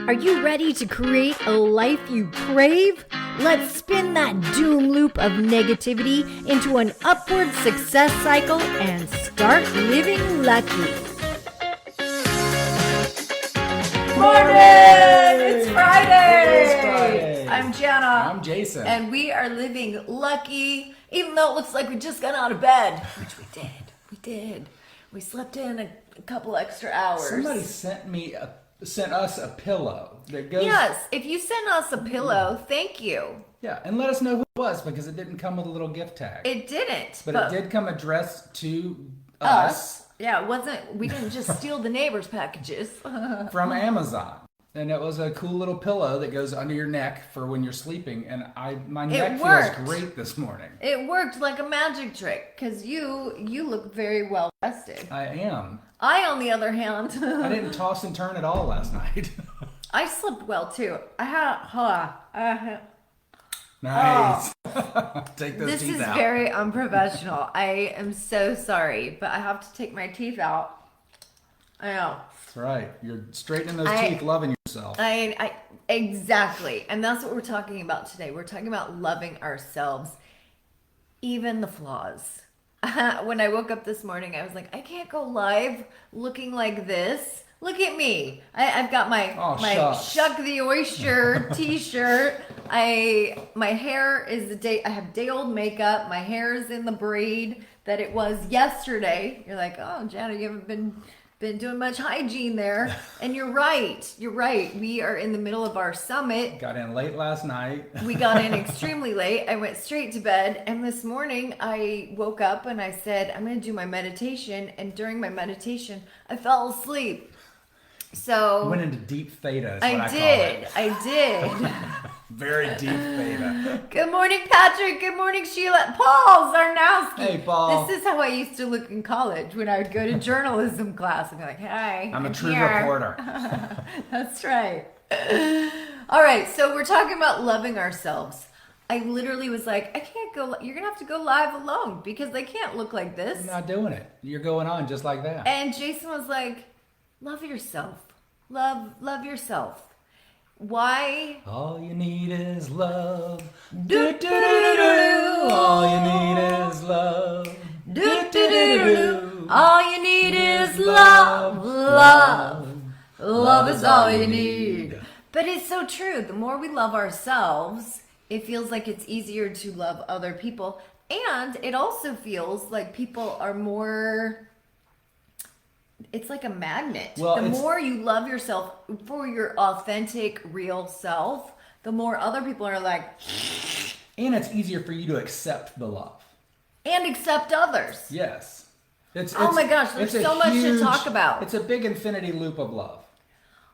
Are you ready to create a life you crave? Let's spin that doom loop of negativity into an upward success cycle and start living lucky. Morning! It's Friday! It is Friday. I'm Jana. I'm Jason. And we are living lucky, even though it looks like we just got out of bed. Which we did. We did. We slept in a couple extra hours. Somebody sent us a pillow that goes. Yes, if you sent us a pillow, thank you. Yeah, and let us know who it was because it didn't come with a little gift tag. It didn't. But it did come addressed to us. Yeah, it wasn't. We didn't just steal the neighbors' packages. From Amazon. And it was a cool little pillow that goes under your neck for when you're sleeping. And my neck feels great this morning. It worked like a magic trick because you look very well rested. I am. I, on the other hand, I didn't toss and turn at all last night. I slept well too. I had Nice. Take those this teeth is out. very unprofessional. I am so sorry, but I have to take my teeth out. I know. That's right. You're straightening those teeth, loving yourself. I exactly. And that's what we're talking about today. We're talking about loving ourselves, even the flaws. When I woke up this morning, I was like, I can't go live looking like this. Look at me. I've got my Shuck the Oyster t-shirt. My hair is I have day old makeup. My hair is in the braid that it was yesterday. You're like, oh, Jana, you haven't been doing much hygiene there. And you're right. We are in the middle of our summit. Got in late last night. We got in extremely late. I went straight to bed. And this morning I woke up and I said, I'm going to do my meditation. And during my meditation, I fell asleep. So went into deep theta. I did. Very deep theta. Good morning, Patrick. Good morning, Sheila. Paul Zarnowski. Hey, Paul. This is how I used to look in college when I would go to journalism class and be like, "Hi, I'm a true here." reporter. That's right. All right, so we're talking about loving ourselves. I literally was like, I can't go. You're gonna have to go live alone because they can't look like this. I'm not doing it. You're going on just like that. And Jason was like, love yourself. Love yourself. Why? All you need is love. Do, do, do, do, do. All you need is love. Do, do, do, do, do. All you need is love. Love is all you need. But it's so true. The more we love ourselves, it feels like it's easier to love other people. And it also feels like people are more... It's like a magnet. Well, the more you love yourself for your authentic, real self, the more other people are like... And it's easier for you to accept the love. And accept others. Yes. Oh my gosh, there's so much to talk about. It's a big infinity loop of love.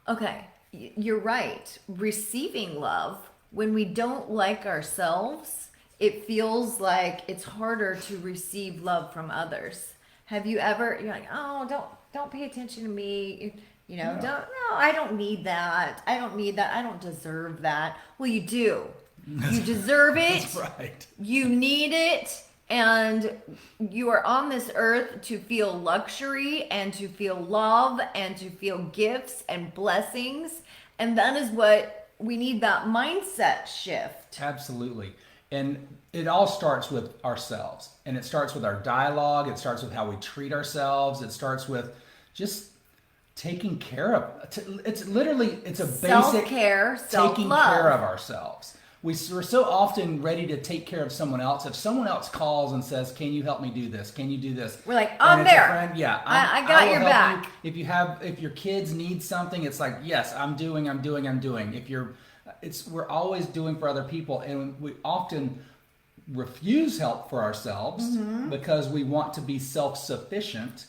Okay, you're right. Receiving love, when we don't like ourselves, it feels like it's harder to receive love from others. Have you ever, you're like, oh, don't pay attention to me. You know, I don't need that. I don't deserve that. Well, you do. You deserve it. That's right. You need it. And you are on this earth to feel luxury and to feel love and to feel gifts and blessings. And that is what we need, that mindset shift. Absolutely. And it all starts with ourselves. And it starts with our dialogue. It starts with how we treat ourselves. It starts with just taking care of. It's a basic self-care, taking care of ourselves. We're so often ready to take care of someone else. If someone else calls and says, "Can you help me do this? Can you do this?" We're like, "I'm there. Friend, yeah, I got your back." If your kids need something, it's like, "Yes, I'm doing." We're always doing for other people, and we often refuse help for ourselves because we want to be self-sufficient.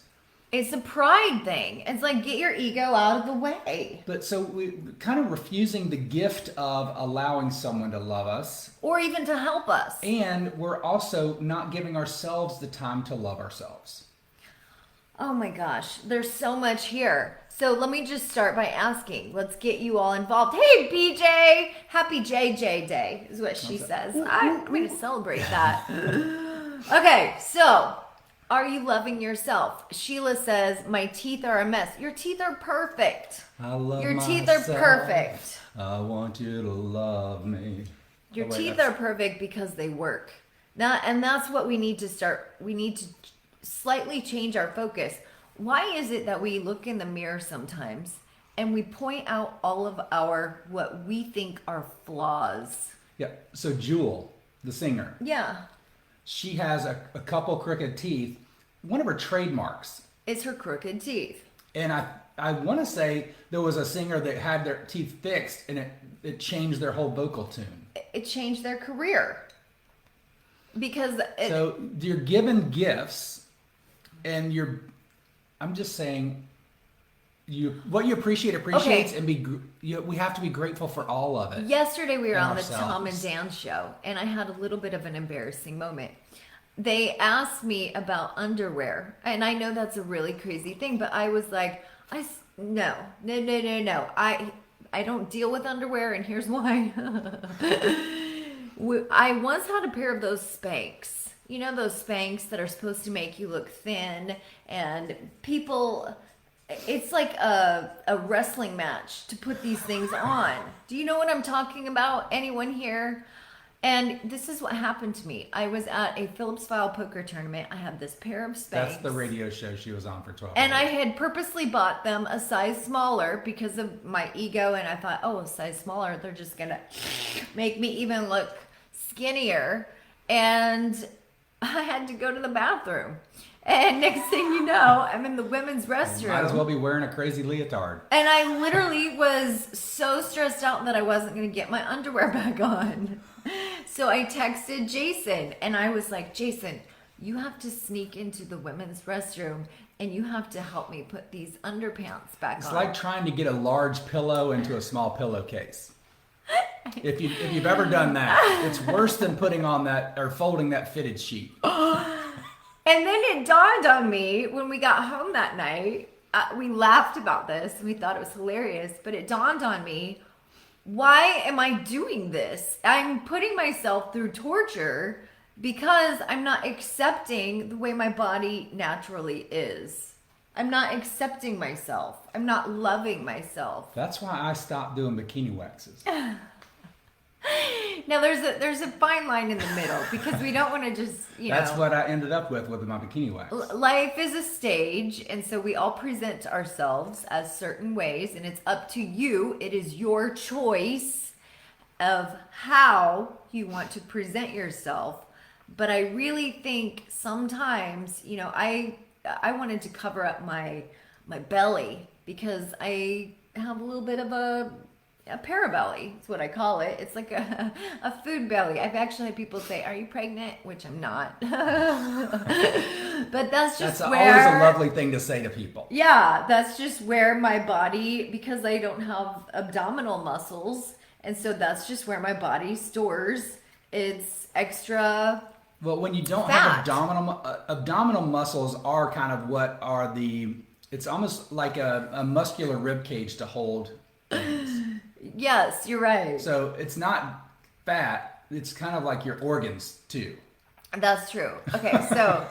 It's a pride thing. It's like, get your ego out of the way. But so we kind of refusing the gift of allowing someone to love us. Or even to help us. And we're also not giving ourselves the time to love ourselves. Oh my gosh, there's so much here. So let me just start by asking. Let's get you all involved. Hey, BJ! Happy JJ Day is what she says. I'm going to celebrate that. Okay, so Are you loving yourself? Sheila says, my teeth are a mess. Your teeth are perfect. I love Your myself. teeth are perfect. I want you to love me. Your Oh, wait, teeth that's- are perfect because they work. Now, and that's what we need to start. We need to slightly change our focus. Why is it that we look in the mirror sometimes and we point out all of our, what we think are flaws? Yeah. So Jewel, the singer, Yeah. she has a couple crooked teeth. One of her trademarks. It's her crooked teeth. And I want to say there was a singer that had their teeth fixed and it changed their whole vocal tune. It changed their career. Because So you're given gifts and I'm just saying, what you appreciate appreciates, and we have to be grateful for all of it. yesterday we were And on the ourselves. Tom and Dan show, and I had a little bit of an embarrassing moment. They asked me about underwear, and I know that's a really crazy thing, but I was like, no. I don't deal with underwear, and here's why. I once had a pair of those Spanx. You know those Spanx that are supposed to make you look thin, and people, it's like a wrestling match to put these things on. Do you know what I'm talking about? Anyone here? And this is what happened to me. I was at a Phillips File poker tournament. I had this pair of Spanx. That's the radio show she was on for 12 And I years. had purposely bought them a size smaller because of my ego. And I thought, oh, a size smaller, they're just going to make me even look skinnier. And I had to go to the bathroom. And next thing you know, I'm in the women's restroom. Might as well be wearing a crazy leotard. And I literally was so stressed out that I wasn't going to get my underwear back on. So I texted Jason and I was like, Jason, you have to sneak into the women's restroom and you have to help me put these underpants back It's on. like trying to get a large pillow into a small pillowcase. If you've ever done that, it's worse than putting on that or folding that fitted sheet. And then it dawned on me when we got home that night. We laughed about this and we thought it was hilarious, but it dawned on me, why am I doing this? I'm putting myself through torture because I'm not accepting the way my body naturally is. I'm not accepting myself. I'm not loving myself. That's why I stopped doing bikini waxes. Now there's a fine line in the middle because we don't want to just, That's what I ended up with my bikini wax. Life is a stage, and so we all present ourselves as certain ways, and it's up to you. It is your choice of how you want to present yourself. But I really think sometimes, I wanted to cover up my belly because I have a little bit of a parabelly. It's what I call it. It's like a food belly. I've actually had people say, "Are you pregnant?" Which I'm not. But that's just That's where, always a lovely thing to say to people. yeah, that's just where my body, because I don't have abdominal muscles, and so that's just where my body stores its extra. Well, when you don't Fat. have abdominal muscles are kind of what are it's almost like a muscular rib cage to hold things. Yes, you're right. So it's not fat, it's kind of like your organs too. That's true. Okay, so,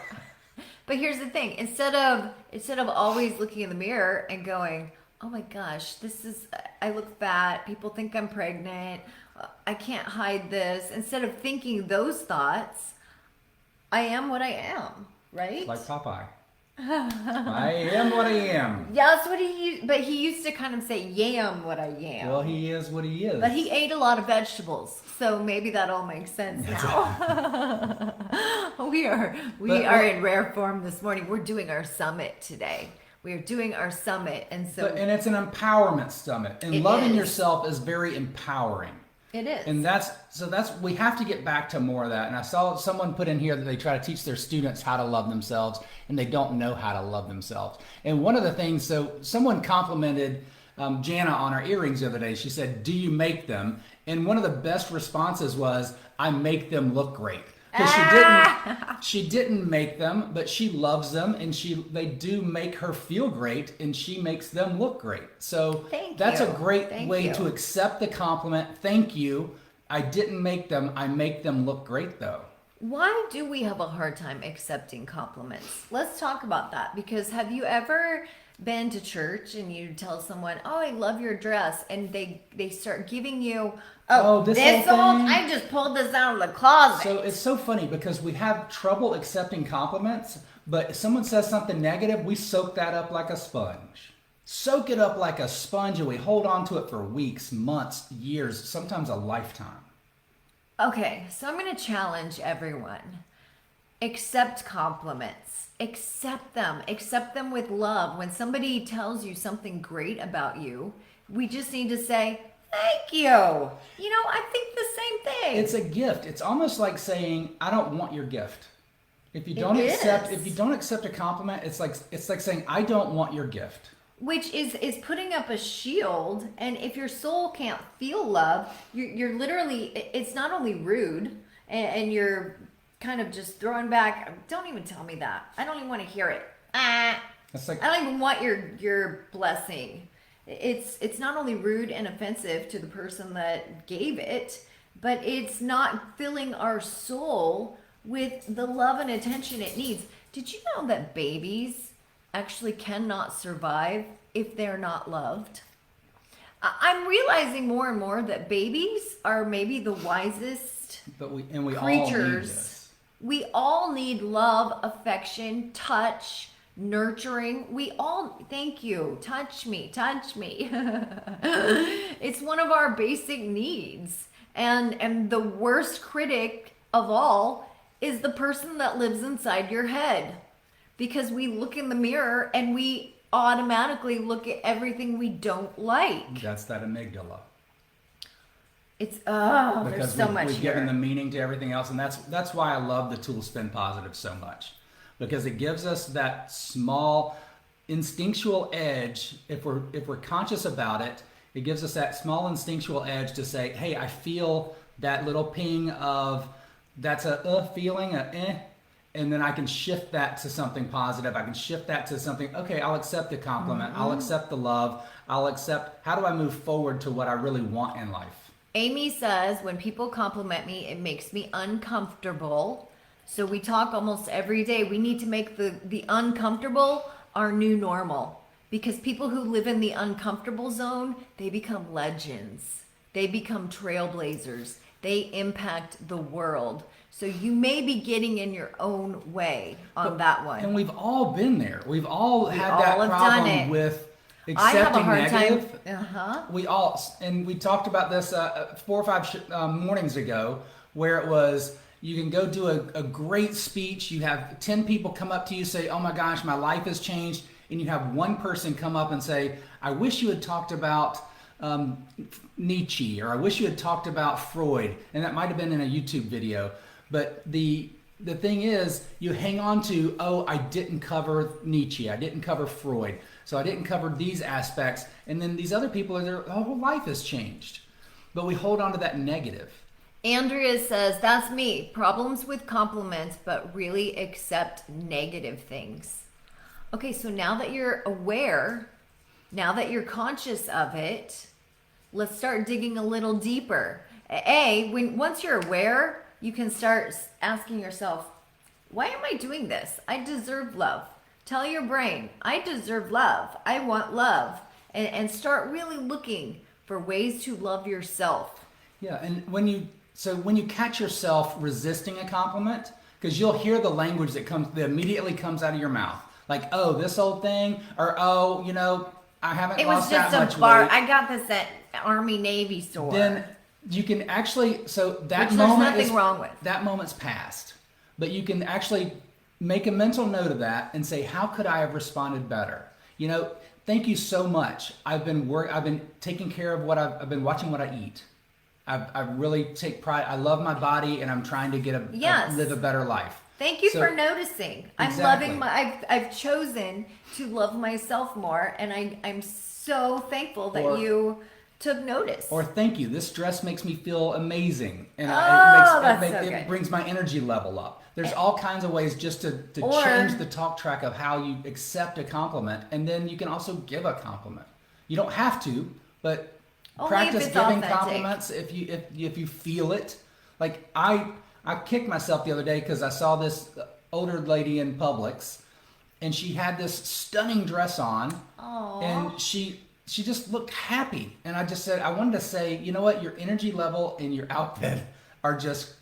but here's the thing: instead of always looking in the mirror and going, "Oh my gosh, I look fat. People think I'm pregnant. I can't hide this." Instead of thinking those thoughts, I am what I am. Right? Like Popeye. I am what I am. Yeah, that's what but he used to kind of say, "Yam what I am." Well, he is what he is. But he ate a lot of vegetables, so maybe that all makes sense now. We are in rare form this morning. We're doing our summit today. We are doing our summit, and and it's an empowerment summit. And It loving is. yourself is very empowering. it is. And that's we have to get back to more of that. And I saw someone put in here that they try to teach their students how to love themselves, and they don't know how to love themselves. And one of the things, so someone complimented Jana on our earrings the other day. She said, "Do you make them?" And one of the best responses was, "I make them look great." Because she didn't make them, but she loves them, and they do make her feel great, and she makes them look great. So that's you. a great Thank way you. to accept the compliment. Thank you. I didn't make them. I make them look great, though. Why do we have a hard time accepting compliments? Let's talk about that, because have you ever been to church and you tell someone, "Oh, I love your dress," and they start giving you, "Oh, this this whole old, thing?" I just pulled this out of the closet." So it's so funny because we have trouble accepting compliments, but if someone says something negative, we soak that up like a sponge. Soak it up like a sponge, and we hold on to it for weeks, months, years, sometimes a lifetime. Okay, so I'm going to challenge everyone. Accept compliments. Accept them. Accept them with love. When somebody tells you something great about you, we just need to say, "Thank you. You know, I think the same thing." It's a gift. It's almost like saying, "I don't want your gift." If you don't It accept is. if you don't accept a compliment, it's like saying, "I don't want your gift." Which is putting up a shield, and if your soul can't feel love, you're literally, it's not only rude, and you're kind of just throwing back, "Don't even tell me that. I don't even want to hear it. It's like I don't even want your blessing." It's not only rude and offensive to the person that gave it, but it's not filling our soul with the love and attention it needs. Did you know that babies actually cannot survive if they're not loved? I'm realizing more and more that babies are maybe the wisest but we all need creatures. this. We all need love, affection, touch, nurturing. We all, thank you, touch me, touch me. It's one of our basic needs. And the worst critic of all is the person that lives inside your head. Because we look in the mirror and we automatically look at everything we don't like. That's that amygdala. It's Because there's so much we've here. given the meaning to everything else, and that's why I love the tool Spin Positive so much, because it gives us that small instinctual edge. If we're conscious about it, it gives us that small instinctual edge to say, "Hey, I feel that little ping of that's a feeling, and then I can shift that to something positive. I can shift that to something, okay, I'll accept the compliment. I'll accept the love. I'll accept, how do I move forward to what I really want in life?" Amy says, "When people compliment me, it makes me uncomfortable." So we talk almost every day. We need to make the uncomfortable our new normal. Because people who live in the uncomfortable zone, they become legends. They become trailblazers. They impact the world. So you may be getting in your own way on that one. And we've all been there. We've all had all that have done problem it. with I have a accepting hard negative. time. We all, and we talked about this 4 or 5 mornings ago, where it was, you can go do a great speech. You have 10 people come up to you, say, "Oh my gosh, my life has changed." And you have one person come up and say, "I wish you had talked about Nietzsche," or "I wish you had talked about Freud." And that might have been in a YouTube video. But the thing is, you hang on to, "Oh, I didn't cover Nietzsche. I didn't cover Freud. So I didn't cover these aspects." And then these other people, their whole life has changed. But we hold on to that negative. Andrea says, "That's me. Problems with compliments, but really accept negative things." Okay, so now that you're aware, now that you're conscious of it, let's start digging a little deeper. Once you're aware, you can start asking yourself, "Why am I doing this? I deserve love." Tell your brain, "I deserve love. I want love." And start really looking for ways to love yourself. Yeah, and when you catch yourself resisting a compliment, because you'll hear the language that immediately comes out of your mouth, like, "Oh, this old thing," or, "Oh, I haven't It was lost that just much a bar. weight." I got this at Army Navy store. Then you can actually, so that Which there's moment nothing wrong with. that moment's past, but you can actually make a mental note of that and say, "How could I have responded better? Thank you so much. I've been taking care of I've been watching what I eat. I really take pride. I love my body, and I'm trying to live a better life." Thank you So- for noticing. Exactly. I'm loving I've chosen to love myself more, and I'm so thankful that Or- you took notice. Or, "Thank you. This dress makes me feel amazing, and that's so good. it brings my energy level up." There's all kinds of ways just to Or- change the talk track of how you accept a compliment, and then you can also give a compliment. You don't have to, but Only if practice it's giving authentic. compliments if you feel it. Like I I kicked myself the other day because I saw this older lady in Publix, and she had this stunning dress on, Aww. and she just looked happy. And I just said, I wanted to say, you know what, your energy level and your outfit are just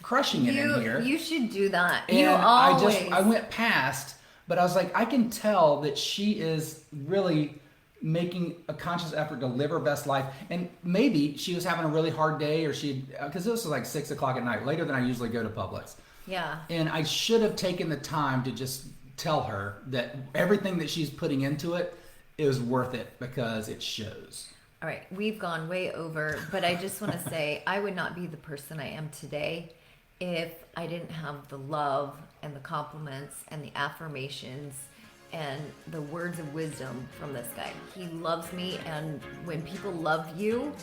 crushing it in here. You should do that. And You always. I went past, but I was like, I can tell that she is really making a conscious effort to live her best life. And maybe she was having a really hard day, or because this was like 6 o'clock at night, later than I usually go to Publix. Yeah. And I should have taken the time to just tell her that everything that she's putting into it is worth it, because it shows. All right, we've gone way over, but I just want to say I would not be the person I am today if I didn't have the love and the compliments and the affirmations and the words of wisdom from this guy. He loves me, and when people love you,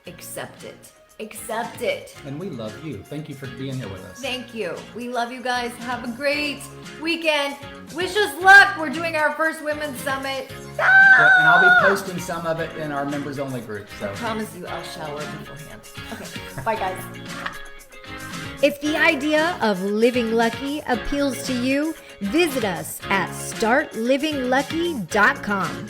accept it. Accept it. And we love you. Thank you for being here with us. Thank you. We love you guys. Have a great weekend. Wish us luck. We're doing our first Women's Summit. Yeah, and I'll be posting some of it in our members only group. So Promise you I'll shower beforehand. Okay, bye guys. If the idea of living lucky appeals to you, visit us at startlivinglucky.com.